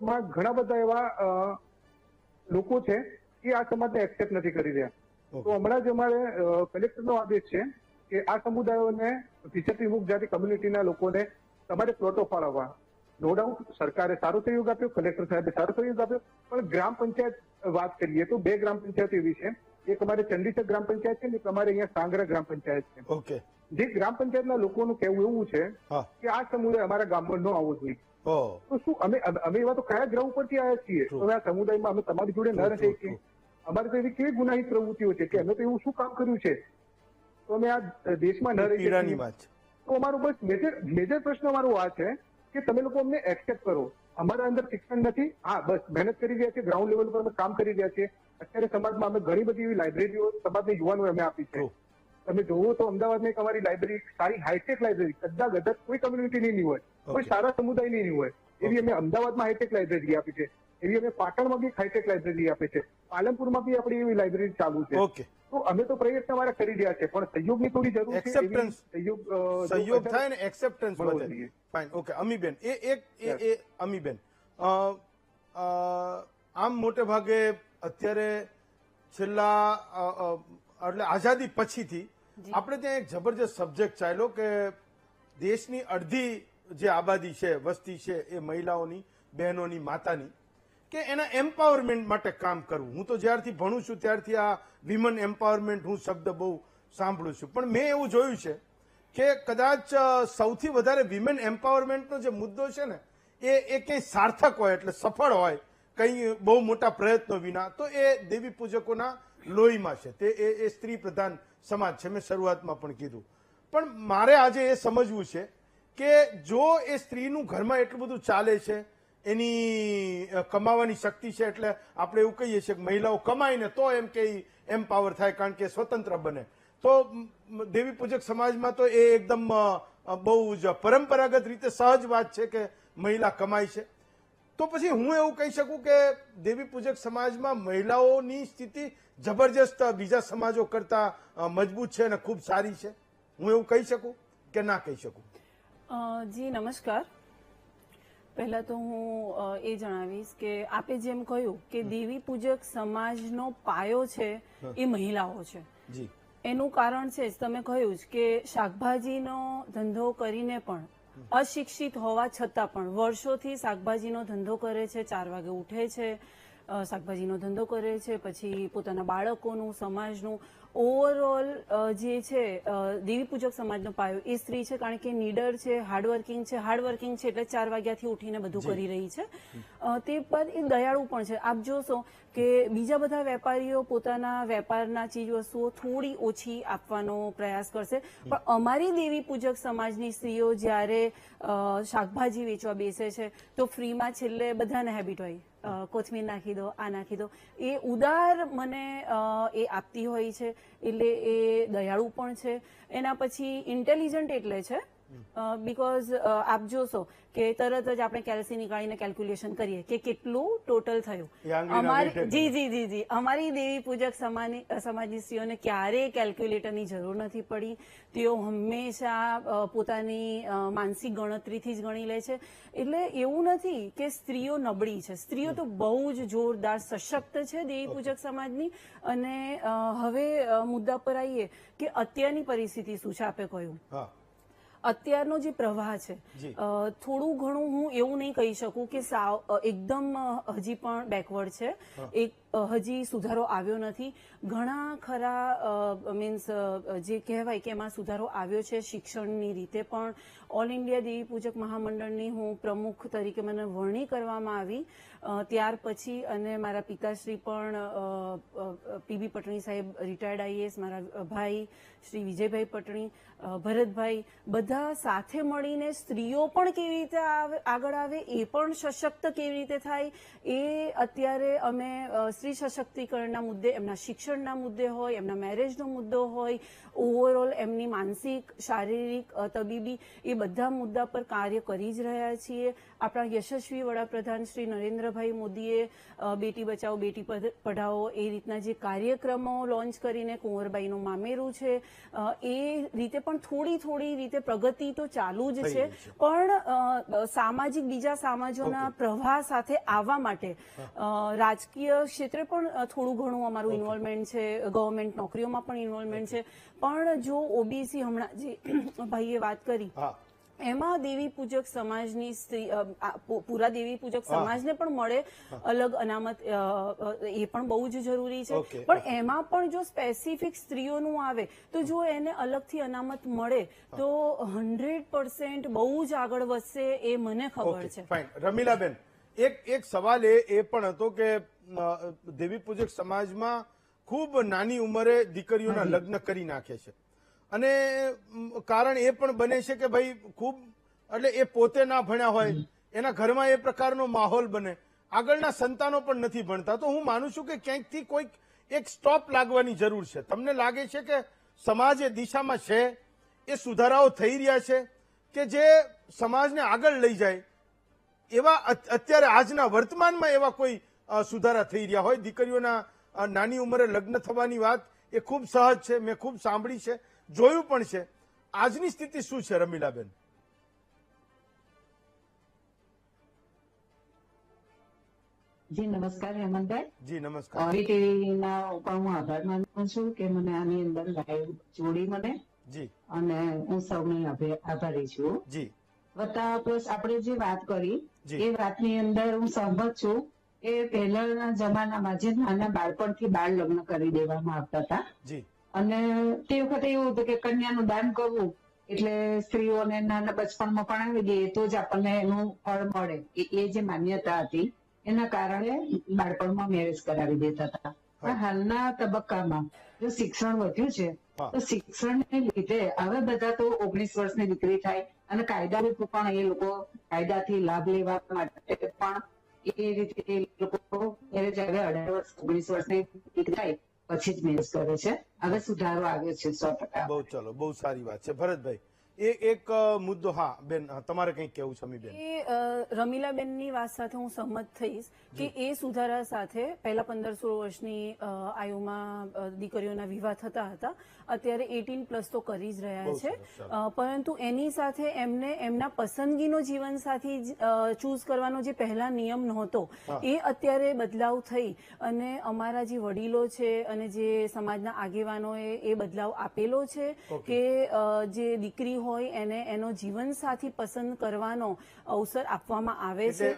રાજકોટમાં ઘણા બધા એવા લોકો છે કે આ સમાજને એક્સેપ્ટ નથી કરી રહ્યા. તો હમણાં જ અમારે કલેક્ટરનો આદેશ છે કે આ સમુદાયોને બીજેપી મુક્ત જાતિ કમ્યુનિટીના લોકોને તમારે પ્લોટો ફાળવવા. નો ડાઉટ સરકારે સારો સહયોગ આપ્યો, કલેક્ટર સાહેબે સારો સહયોગ આપ્યો, પણ ગ્રામ પંચાયત વાત કરીએ તો 2 ગ્રામ પંચાયત એવી છે, એક અમારે ચંડીસર ગ્રામ પંચાયત છે ને એક અમારે અહીંયા સાંગરા ગ્રામ પંચાયત છે. ઓકે. જે ગ્રામ પંચાયતના લોકોનું કહેવું એવું છે કે આ સમુદાય અમારા ગામમાં ન આવવો જોઈએ. તો શું અમે એવા તો કયા ગ્રહ ઉપરથી આવ્યા છીએ? તો આ સમુદાયમાં અમે તમારી જોડે ન રહી શકીએ? અમારે તો એવી કેવી ગુનાહિત પ્રવૃત્તિઓ છે કે અમે તો એવું શું કામ કર્યું છે તો અમે આ દેશમાં ન રહી શકીએ? તો અમારો બસ મેજર પ્રશ્ન અમારો આ છે કે તમે લોકો અમને એક્સેપ્ટ કરો. અમારા અંદર શિક્ષણ નથી. હા, બસ મહેનત કરી રહ્યા છે, ગ્રાઉન્ડ લેવલ પર અમે કામ કરી રહ્યા છીએ. અત્યારે સમાજમાં અમે ઘણી બધી એવી લાઇબ્રેરીઓ સમાજના યુવાનોએ અમે આપી છે. તમે જોવો તો અમદાવાદમાં એક અમારી લાઇબ્રેરી, સારી હાઈટેક લાઇબ્રેરી, કદાચ ગદત કોઈ કમ્યુનિટીની નહીં હોય, કોઈ સારા સમુદાયની નહીં હોય એવી અમે અમદાવાદમાં હાઈટેક લાઇબ્રેરી આપી છે. એવી અમે પાટણમાં બી હાઈટેક લાઇબ્રેરી આપી છે. પાલનપુરમાં બી આપણી એવી લાઇબ્રેરી ચાલુ છે. તો અમે તો પ્રયત્ન અમારા કરી રહ્યા છે, પણ સહયોગની થોડી જરૂર છે. સહયોગ થાય ને એક્સેપ્ટન્સ વધે. Fine, okay. અમીબેન, અમીબેન, આમ મોટે ભાગે અત્યારે છેલ્લા એટલે આઝાદી પછીથી આપણે ત્યાં એક જબરજસ્ત સબ્જેક્ટ ચાલ્યો કે દેશની અડધી જે આબાદી છે, વસ્તી છે, એ મહિલાઓની, બહેનોની, માતાની, કે એના એમ્પાવરમેન્ટ માટે કામ કરવું. હું તો જ્યારથી ભણું છું ત્યારથી આ વિમન એમ્પાવરમેન્ટ હું શબ્દ બહુ સાંભળું છું, પણ મેં એવું જોયું છે કે કદાચ સૌથી વધારે વિમેન એમ્પાવરમેન્ટનો જે મુદ્દો છે ને એ કંઈ સાર્થક હોય એટલે સફળ હોય કંઈ બહુ મોટા પ્રયત્નો વિના, તો એ દેવી પૂજકોના લોહીમાં છે. તે એ સ્ત્રી પ્રધાન સમાજ છે, મેં શરૂઆતમાં પણ કીધું. પણ મારે આજે એ સમજવું છે કે જો એ સ્ત્રીનું ઘરમાં એટલું બધું ચાલે છે, એની કમાવાની શક્તિ છે, એટલે આપણે એવું કહીએ છીએ કે મહિલાઓ કમાઈને તો એમ કે એમ્પાવર થાય કારણ કે સ્વતંત્ર બને. તો દેવી પૂજક સમાજમાં તો એ એકદમ બહુ જ પરંપરાગત રીતે સહજ વાત છે કે મહિલા કમાય છે. તો પછી હું એવું કહી શકું કે દેવી પૂજક સમાજમાં મહિલાઓની સ્થિતિ જબરજસ્ત બીજા સમાજો કરતા મજબૂત છે અને ખૂબ સારી છે, હું એવું કહી શકું કે ના કહી શકું? જી નમસ્કાર. પહેલા તો હું એ જણાવીશ કે આપે જેમ કહ્યું કે દેવી પૂજક સમાજનો પાયો છે એ મહિલાઓ છે. જી. એનું કારણ છે તમે કહ્યું જ કે શાકભાજીનો ધંધો કરીને પણ અશિક્ષિત હોવા છતાં પણ વર્ષોથી શાકભાજીનો ધંધો કરે છે, 4 વાગે ઉઠે છે, શાકભાજીનો ધંધો કરે છે, પછી પોતાના બાળકોનું, સમાજનું, ઓવરઓલ જે છે દેવી પૂજક સમાજનો પાયો એ સ્ત્રી છે, કારણ કે નીડર છે, હાર્ડવર્કિંગ છે એટલે 4 વાગ્યાથી ઉઠીને બધું કરી રહી છે. તે પર એ દયાળુ પણ છે. આપ જોશો કે બીજા બધા વેપારીઓ પોતાના વેપારના ચીજ વસ્તુઓ થોડી ઓછી આપવાનો પ્રયાસ કરશે, પણ અમારી દેવી પૂજક સમાજની સ્ત્રીઓ જ્યારે શાકભાજી વેચવા બેસે છે તો ફ્રીમાં છેલ્લે બધાને હેબિટ હોય, કોથમીર નાખી દો, આ નાખી દો, એ ઉદાર મને એ આપતી હોય છે. એટલે એ દયાળુ પણ છે. એના પછી ઇન્ટેલિજન્ટ એટલે છે બીકોઝ આપ જોશો કે તરત જ આપણે કેલ્સી નીકાળીને કેલ્ક્યુલેશન કરીએ કે કેટલું ટોટલ થયું. અમારી દેવી પૂજક સમાજની સ્ત્રીઓને ક્યારેય કેલ્ક્યુલેટરની જરૂર નથી પડી. તેઓ હંમેશા પોતાની માનસિક ગણતરીથી જ ગણી લે છે. એટલે એવું નથી કે સ્ત્રીઓ નબળી છે, સ્ત્રીઓ તો બહુ જ જોરદાર સશક્ત છે દેવી પૂજક સમાજની. અને હવે મુદ્દા પર આવીએ કે અત્યારની પરિસ્થિતિ શું છે. આપે કહ્યું અત્યારનો જે પ્રવાહ છે થોડું ઘણું હું એવું નહીં કહી શકું કે સાવ એકદમ હજી પણ બેકવર્ડ છે. હજી સુધારો આવ્યો નથી. ઘણા ખરા મીન્સ જે કહેવાય કે એમાં સુધારો આવ્યો છે. શિક્ષણની રીતે પણ ઓલ ઇન્ડિયા દેવી પૂજક મહામંડળની હું પ્રમુખ તરીકે મને વરણી કરવામાં આવી ત્યાર પછી, અને મારા પિતાશ્રી પણ પીબી પટણી સાહેબ રિટાયર્ડ આઈએએસ, મારા ભાઈ શ્રી વિજયભાઈ પટણી, ભરતભાઈ, બધા સાથે મળીને સ્ત્રીઓ પણ કેવી રીતે આગળ આવે, એ પણ સશક્ત કેવી રીતે થાય, એ અત્યારે અમે સ્ત્રી સશક્તિકરણના મુદ્દે, એમના શિક્ષણના મુદ્દે હોય, એમના મેરેજનો મુદ્દો હોય, ઓવરઓલ એમની માનસિક, શારીરિક, તબીબી, એ બધા મુદ્દા પર કાર્ય કરી જ રહ્યા છીએ. આપણા યશસ્વી વડાપ્રધાન શ્રી નરેન્દ્રભાઈ મોદીએ બેટી બચાવો બેટી પઢાઓ એ રીતના જે કાર્યક્રમો લોન્ચ કરીને કુંવરબાઈનું મામેરું છે એ રીતે પણ થોડી રીતે પ્રગતિ પ્રગતિ તો ચાલુ જ છે, પણ સામાજિક બીજા સમાજોના પ્રવાહ સાથે આવવા માટે રાજકીય ક્ષેત્રે પણ થોડું ઘણું અમારું ઇન્વોલ્વમેન્ટ છે, ગવર્મેન્ટ નોકરીઓમાં પણ ઇન્વોલ્વમેન્ટ છે. પણ જો ઓબીસી હમણાં જે ભાઈએ વાત કરી એમાં દેવી પૂજક સમાજની પૂરા દેવી પૂજક સમાજને પણ મળે અલગ અનામત, એ પણ બહુ જ જરૂરી છે. પણ એમાં પણ જો સ્પેસિફિક સ્ત્રીઓનું આવે તો જો એને અલગથી અનામત મળે તો 100% બહુ જ આગળ વધશે, એ મને ખબર છે. ફાઇન. રમીલાબેન, એક સવાલ એ પણ હતો કે દેવી પૂજક સમાજમાં ખૂબ નાની ઉંમરે દીકરીઓના લગ્ન કરી નાખે છે, અને કારણ એ પણ બને છે કે ભાઈ ખૂબ એટલે એ પોતે ના ભણ્યા હોય, એના ઘરમાં એ પ્રકારનો માહોલ બને, આગળના સંતાનો પણ નથી ભણતા. તો હું માનું છું કે ક્યાંકથી કોઈક એક સ્ટોપ લાગવાની જરૂર છે. તમને લાગે છે કે સમાજ એ દિશામાં છે, એ સુધારાઓ થઈ રહ્યા છે કે જે સમાજને આગળ લઈ જાય એવા અત્યારે આજના વર્તમાનમાં એવા કોઈ સુધારા થઈ રહ્યા હોય? દીકરીઓના નાની ઉંમરે લગ્ન થવાની વાત એ ખૂબ સહજ છે, મેં ખૂબ સાંભળી છે, જોયું પણ છે. આજની સ્થિતિ શું છે રમીલાબેન? જી નમસ્કાર હેમંતભાઈ. જી નમસ્કાર. ટીવીના ઉપર હું આભાર માનું છું કે મને આની અંદર લાઈવ જોડી મને. જી. અને હું સૌની આભારી છું. જી. વત્તા પ્લસ આપણે જે વાત કરી એ વાતની અંદર હું સહમત છું કે પહેલાના જમાનામાં જે નાના બાળપણથી બાળ લગ્ન કરી દેવામાં આવતા હતા. જી. અને તે વખતે એવું હતું કે કન્યાનું દાન કરવું એટલે સ્ત્રીઓને નાના બચપણમાં ભણાવી દઈએ તો જ આપણને એનું ફળ મળે, એ જે માન્યતા હતી એના કારણે બાળપણમાં મેરેજ કરાવી દેતા હતા. પણ હાલના તબક્કામાં જો શિક્ષણ વધ્યું છે તો શિક્ષણને લીધે હવે બધા તો 19 વર્ષની દીકરી થાય અને કાયદા પણ એ લોકો કાયદાથી લાભ લેવા માટે પણ એ રીતે એ લોકો મેરેજ હવે 18 વર્ષ 19 વર્ષની દીકરી થાય પછી જ મેરેજ કરે છે. હવે સુધારો આવ્યો છે 100%. બહુ ચલો, બહુ સારી વાત છે. ભરતભાઈ, એક મુદ્દો. હા બેન, તમારે કંઈક કેવું છે? અમીબેન, રમીલાબેનની વાત સાથે હું સંમત થઈશ કે એ સુધારા સાથે પહેલા 15-16 વર્ષની આયુમાં દીકરીઓના વિવાહ થતા હતા, અત્યારે 18+ તો કરી જ રહ્યા છે. પરંતુ એની સાથે એમને એમના પસંદગીનો જીવનસાથી ચૂઝ કરવાનો જે પહેલા નિયમ નહોતો એ અત્યારે બદલાવ થઈ અને અમારા જે વડીલો છે અને જે સમાજના આગેવાનોએ એ બદલાવ આપેલો છે કે જે દીકરી હોય એને એનો જીવનસાથી પસંદ કરવાનો અવસર આપવામાં આવે છે.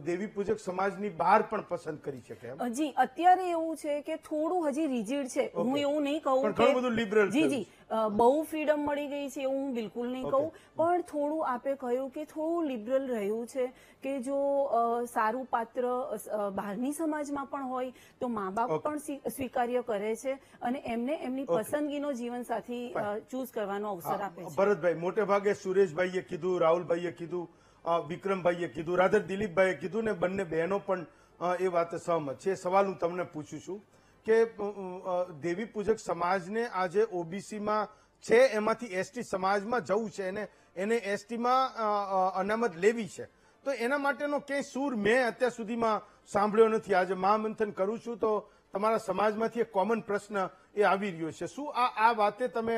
દેવી પૂજક સમાજની બહાર પણ પસંદ કરી શકે? જી, અત્યારે એવું છે કે થોડું હજી રિજિડ છે. હું એવું નહીં કહું કે જી બહુ ફ્રીડમ મળી ગઈ છે, એવું હું બિલકુલ નહીં કહું, પણ થોડું આપે કહ્યું કે થોડું લિબરલ રહ્યું છે કે જો સારું પાત્ર બહારની સમાજમાં પણ હોય તો મા બાપ પણ સ્વીકાર્ય કરે છે અને એમને એમની પસંદગીનો જીવનસાથી ચૂઝ કરવાનો અવસર આપે છે. ભરતભાઈ, મોટે ભાગે સુરેશભાઈએ કીધું, રાહુલભાઈએ કીધું, વિક્રમભાઈએ કીધું, રાધર દિલીપભાઈએ કીધું ને બંને બહેનો પણ એ વાતે સહમત છે. સવાલ હું તમને પૂછું છું કે દેવી પૂજક સમાજને આજે ઓબીસીમાં છે, એમાંથી એસટી સમાજમાં જવું છે, એને એસટીમાં અનામત લેવી છે, તો એના માટેનો ક્યાંય સૂર મેં અત્યાર સુધીમાં સાંભળ્યો નથી. આજે મહામંથન કરું છું તો તમારા સમાજમાંથી એક કોમન પ્રશ્ન એ આવી રહ્યો છે. શું આ વાતે તમે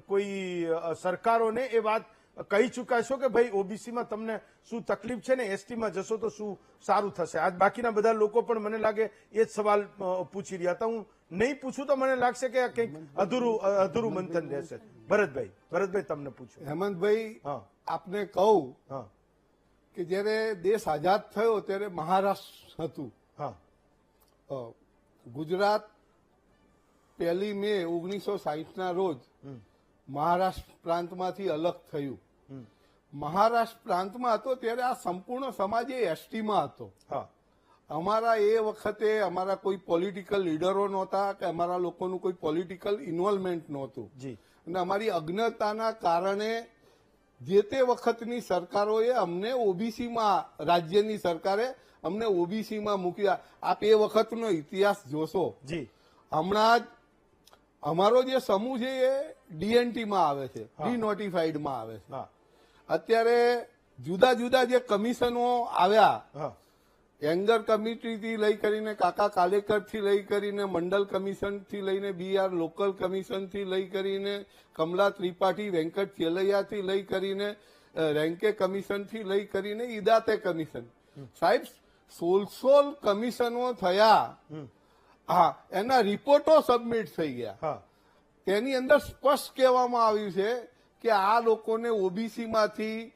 કોઈ સરકારોને એ વાત કહી ચૂક્યા છો કે ભાઈ ઓબીસીમાં તમને શું તકલીફ છે ને એસટીમાં જશો તો શું સારું થશે? આજ બાકીના બધા લોકો પણ મને લાગે એ જ સવાલ પૂછી રહ્યા હતા. હું નહીં પૂછું તો મને લાગશે કે કંઈક અધૂરું મંથન રહેશે. ભરતભાઈ તમને પૂછું. હેમંતભાઈ, આપને કહું કે જયારે દેશ આઝાદ થયો ત્યારે મહારાષ્ટ્ર હતું. ગુજરાત 1 મે 1960 રોજ મહારાષ્ટ્ર પ્રાંતમાંથી અલગ થયું. મહારાષ્ટ્ર પ્રાંતમાં હતો ત્યારે આ સંપૂર્ણ સમાજ એ એસટીમાં હતો. અમારા એ વખતે અમારા કોઈ પોલિટિકલ લીડરો નહોતા કે અમારા લોકોનું કોઈ પોલિટિકલ ઇન્વોલ્વમેન્ટ નહોતું અને અમારી અજ્ઞતાના કારણે જે તે વખતની સરકારોએ અમને ઓબીસીમાં, રાજ્યની સરકારે અમને ઓબીસીમાં મૂક્યા. આપ એ વખતનો ઇતિહાસ જોશો. હમણાં જ અમારો જે સમૂહ છે એ ડીએનટીમાં આવે છે, ડીનોટિફાઈડમાં આવે છે. અત્યારે જુદા જુદા જે કમિશનો આવ્યા એંગર કમિટીથી લઈ કરીને કાકા કાલેકરથી લઈ કરીને મંડલ કમિશનથી લઈને બીઆર લોકલ કમિશનથી લઈ કરીને કમલા ત્રિપાઠી વેંકટ ચેલૈયાથી લઈ કરીને રેન્કે કમિશનથી લઈ કરીને ઈદાતે કમિશન, સાહેબ 16 કમિશનો થયા. હા, એના રિપોર્ટો સબમિટ થઈ ગયા. તેની અંદર સ્પષ્ટ કહેવામાં આવ્યું છે કે આ લોકોને ઓબીસી માંથી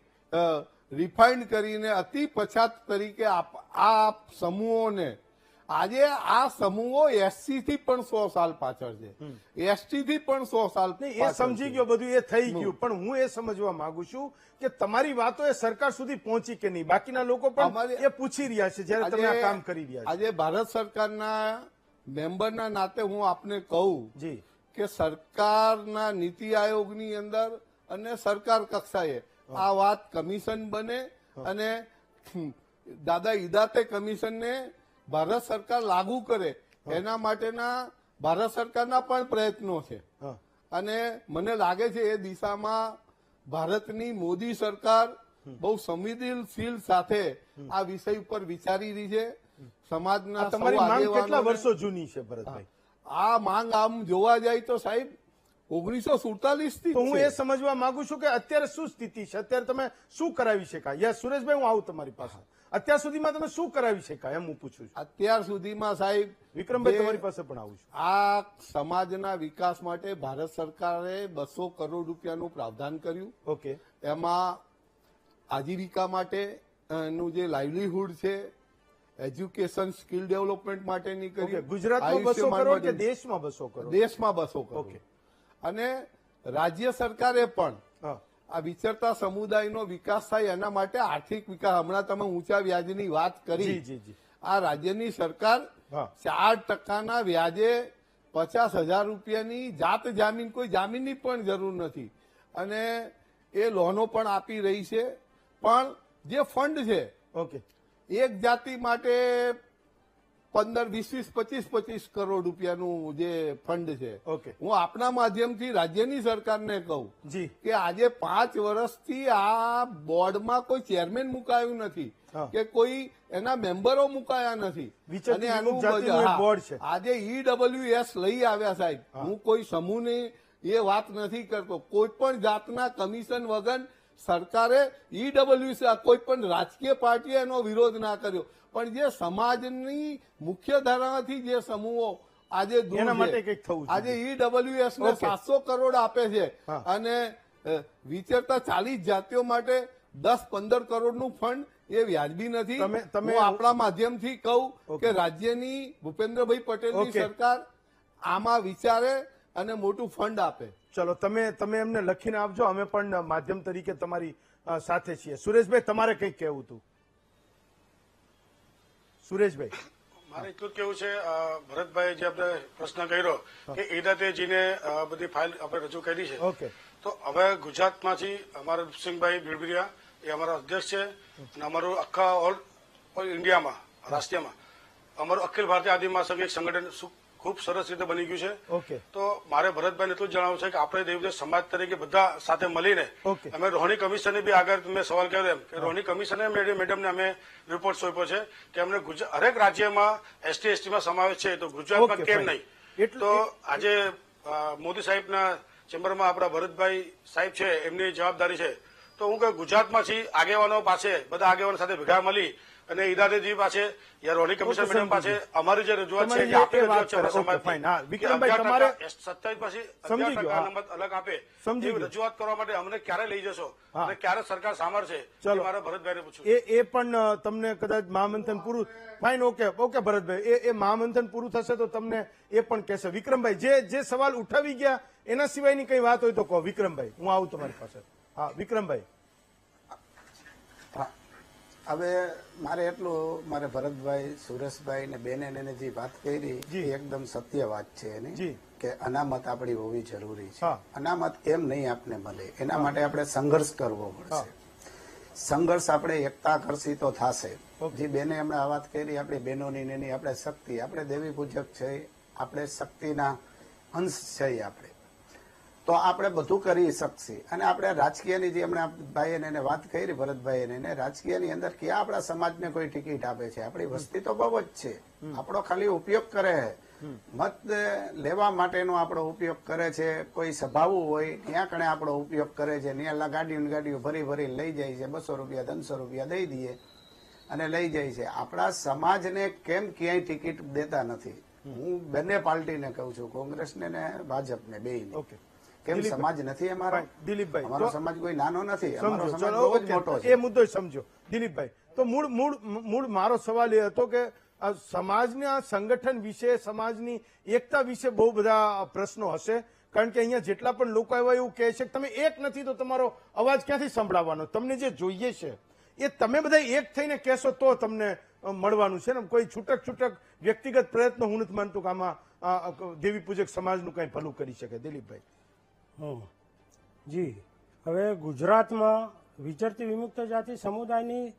રિફાઇન્ડ કરીને અતિ પછાત તરીકે આ સમૂહોને, આજે આ સમૂહો એસસી થી પણ 100 સાલ પાછળ છે, એસટી થી પણ 100 સાલ. એ સમજી ગયો, બધું એ થઈ ગયું, પણ હું એ સમજવા માંગુ છું કે તમારી વાતો એ સરકાર સુધી પહોંચી કે નહીં, બાકીના લોકો પણ એ પૂછી રહ્યા છે જયારે તમે આ કામ કરી રહ્યા છો. આજે ભારત સરકારના મેમ્બરના નાતે હું આપને કહું કે સરકારના નીતિ આયોગની અંદર અને સરકાર કક્ષાએ આ વાત કમિશન બને અને દાદા ઈદાતે કમિશનને ભારત સરકાર લાગુ કરે એના માટેના ભારત સરકારના પણ પ્રયત્નો છે. અને મને લાગે છે એ દિશામાં ભારતની મોદી સરકાર બહુ સંવેદનશીલ સાથે આ વિષય ઉપર વિચારી રહી છે. સમાજના તમારી માંગ કેટલા વર્ષો જૂની છે ભરતભાઈ? આ માંગ આમ જોવા જાય તો સાહેબ 1947 થી. તો હું એ સમજવા માંગુ છું કે અત્યારે શું સ્થિતિ છે, અત્યારે તમે શું કરાવી શકાય? યસ સુરેશભાઈ, હું આવું તમારી પાસે. અત્યાર સુધીમાં તમે શું કરાવી શકાય એમ હું પૂછું છું. અત્યાર સુધીમાં સાહેબ વિક્રમભાઈ તમારી પાસે પણ આવું છું. આ સમાજના વિકાસ માટે ભારત સરકારે 200 કરોડ રૂપિયાનું પ્રાવધાન કર્યું. ઓકે. એમાં આજીવિકા માટે નું જે લાઇવલીહુડ છે, એજ્યુકેશન સ્કિલ ડેવલપમેન્ટ માટેની કરી. ગુજરાતમાં 200 કરોડ કે દેશમાં 200 કરોડ? દેશમાં 200 કરોડ. ઓકે. અને રાજ્ય સરકારે પણ આ વિચરતા સમુદાયનો વિકાસ થાય એના માટે આર્થિક વિકાસ, હમણાં તમે ઊંચા વ્યાજની વાત કરી, આ રાજ્યની સરકાર 4% વ્યાજે 50,000 રૂપિયાની જાત જામીન, કોઈ જામીનની પણ જરૂર નથી, અને એ લોનો પણ આપી રહી છે. પણ જે ફંડ છે, ઓકે, એક જાતિ માટે 15, 20, 25 કરોડ રૂપિયાનું જે ફંડ છે, ઓકે, હું આપના માધ્યમથી રાજ્યની સરકારને કહું કે આજે 5 વર્ષથી આ બોર્ડમાં કોઈ ચેરમેન મુકાયું નથી કે કોઈ એના મેમ્બરો મુકાયા નથી. અને આનું બોર્ડ છે. આજે ઈડબ્લ્યુએસ લઈ આવ્યા સાહેબ. હું કોઈ સમૂહની એ વાત નથી કરતો. કોઈ પણ જાતના કમિશન વગર સરકારે ઈડબ્લ્યુએસ, કોઈ પણ રાજકીય પાર્ટીએ એનો વિરોધ ના કર્યો, પણ જે સમાજની મુખ્ય ધારામાંથી જે સમૂહો આજે દૂર છે, આજે ઈડબ્લ્યુએસ ને 700 કરોડ આપે છે અને વિચરતા 40 જાતિઓ માટે 10-15 કરોડનું ફંડ એ વ્યાજબી નથી. હું આપણા માધ્યમથી કહું કે રાજ્યની ભૂપેન્દ્રભાઈ પટેલની સરકાર આમાં વિચારે અને મોટું ફંડ આપે. ચલો, તમે એમને લખીને આપજો, અમે પણ માધ્યમ તરીકે તમારી સાથે છીએ. સુરેશભાઈ, તમારે કંઈક કહેવું હતું? સુરેશભાઈ, મારે એટલું જ કેવું છે, ભરતભાઈ જે આપણે પ્રશ્ન કર્યો કે ઈદાતેજીને બધી ફાઇલ આપણે રજૂ કરી છે. ઓકે. તો હવે ગુજરાતમાંથી અમારા રૂપસિંહભાઈ ભીડભીડિયા એ અમારા અધ્યક્ષ છે અને અમારું આખા ઓલ ઇન્ડિયામાં, રાષ્ટ્રીયમાં અમારું અખિલ ભારતીય આદિવાસી સંઘ એક સંગઠન ખૂબ સરસ રીતે બની ગયું છે. ઓકે. તો મારે ભરતભાઈને એટલું જ જણાવવું છે કે આપણે દેવદેવ સમાજ તરીકે બધા સાથે મળીને અમે રોહિણી કમિશનને બી આગળ મેં સવાલ કર્યો એમ કે રોહિણી કમિશને મેડમને અમે રિપોર્ટ સોંપ્યો છે કે અમને હરેક રાજ્યમાં ST/STમાં સમાવેશ છે, તો ગુજરાતમાં કેમ નહીં? તો આજે મોદી સાહેબના ચેમ્બરમાં આપણા ભરતભાઈ સાહેબ છે, એમની જવાબદારી છે. તો હું કહું ગુજરાતમાંથી આગેવાનો પાસે, બધા આગેવાનો સાથે ભેગા મળી અને ઈદાતેજી પાસે યા રોહિણી કમિશન મેડમ પાસે અમારી જે રજૂઆત છે કે આપણી રજૂઆત છે સમાજની, વિક્રમભાઈ તમારે 27 પછી 11% નંબર અલગ આપે, એવી રજૂઆત કરવા માટે અમને ક્યારે લઈ જશો અને ક્યારે સરકાર સાંભળશે? મારે ભરતભાઈને પૂછ્યું. એ પણ તમને કદાચ મહામંથન પૂરું ફાઇન. ઓકે ભરતભાઈ, એ મહામંથન પૂરું થશે તો તમને એ પણ કહેશે. વિક્રમભાઈ, જે સવાલ ઉઠાવી ગયા એના સિવાયની કઈ વાત હોય તો કહો. વિક્રમભાઈ, હું આવું તમારી પાસે. હા વિક્રમભાઈ. હવે મારે ભરતભાઈ, સુરેશભાઈ ને બેને જે વાત કરી એ એકદમ સત્ય વાત છે એની, કે અનામત આપણી હોવી જરૂરી છે. અનામત એમ નહીં આપને મળે, એના માટે આપણે સંઘર્ષ કરવો પડશે. સંઘર્ષ આપણે એકતા કરશી તો થશે. જે બેને હમણાં આ વાત કરી, આપણી બહેનોની એની આપણે શક્તિ, આપણે દેવી પૂજક છે, આપણે શક્તિના અંશ છે. આપણે તો આપણે બધું કરી શકશે. અને આપણે રાજકીયની જે હમણાં ભાઈએ એને વાત કરી, ભરતભાઈ એને, રાજકીયની અંદર ક્યાં આપણા સમાજને કોઈ ટિકિટ આપે છે? આપણી વસ્તી તો બહુ જ છે, આપણો ખાલી ઉપયોગ કરે છે, મત લેવા માટેનો આપણો ઉપયોગ કરે છે. કોઈ સભાવું હોય ત્યાં કણે આપણો ઉપયોગ કરે છે, ત્યાં ગાડીઓ ભરી ભરી લઈ જાય છે, 200 રૂપિયા 300 રૂપિયા દઈ દઈએ અને લઈ જાય છે. આપણા સમાજને કેમ ક્યાંય ટિકિટ દેતા નથી? હું બંને પાર્ટીને કહું છું, કોંગ્રેસને ને ભાજપને, બેયને. કેમ સમાજ નથી અમારો? દિલીપભાઈ, અમારો સમાજ કોઈ નાનો નથી, અમારો સમાજ બહુ જ મોટો છે. એ મુદ્દો સમજો દિલીપભાઈ. તો મૂળ મારો સવાલ એ હતો કે સમાજના સંગઠન વિશે, સમાજની એકતા વિશે બહુ બધા પ્રશ્નો હશે, કારણ કે અહીંયા જેટલા પણ લોકો આવ્યા એવું કહે છે કે તમે એક નથી તો તમારો અવાજ ક્યાંથી સંભળાવવાનો? તમને જે જોઈએ છે એ તમે બધા એક થઈને કહેશો તો તમને મળવાનું છે ને. કોઈ છૂટક વ્યક્તિગત પ્રયત્નો હું નથી માનતું કે આમાં દેવી પૂજક સમાજનું કઈ ભલું કરી શકે. દિલીપભાઈ. જી, હવે ગુજરાતમાં વિચરતી વિમુક્ત જાતિ સમુદાયની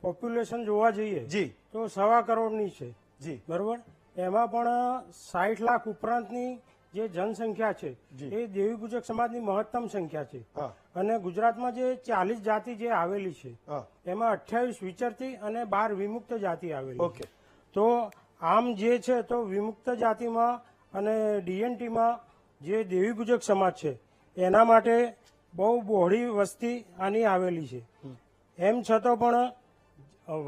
પોપ્યુલેશન જોવા જઈએ જી તો 1.25 કરોડની છે. જી, બરોબર. એમાં પણ 60 લાખ ઉપરાંતની જે જનસંખ્યા છે એ દેવી પૂજક સમાજની મહત્તમ સંખ્યા છે. અને ગુજરાતમાં જે 40 જાતિ જે આવેલી છે એમાં 28 વિચરતી અને 12 વિમુક્ત જાતિ આવેલી છે. તો આમ જે છે તો વિમુક્ત જાતિમાં અને ડીએનટીમાં જે દેવી પૂજક સમાજ છે એના માટે બહુ બહોળી વસ્તી આની આવેલી છે. એમ છતાં પણ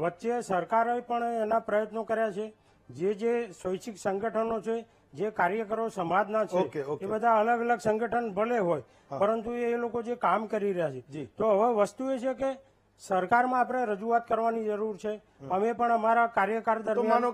વચ્ચે સરકારે પણ એના પ્રયત્નો કર્યા છે. જે સ્વૈચ્છિક સંગઠનો છે, જે કાર્યકરો સમાજના છે, એ બધા અલગ અલગ સંગઠન ભલે હોય, પરંતુ એ લોકો જે કામ કરી રહ્યા છે. તો હવે વસ્તુ એ છે કે સરકારમાં આપણે રજૂઆત કરવાની જરૂર છે. અમે પણ અમારા કાર્યકાળ દરમિયાન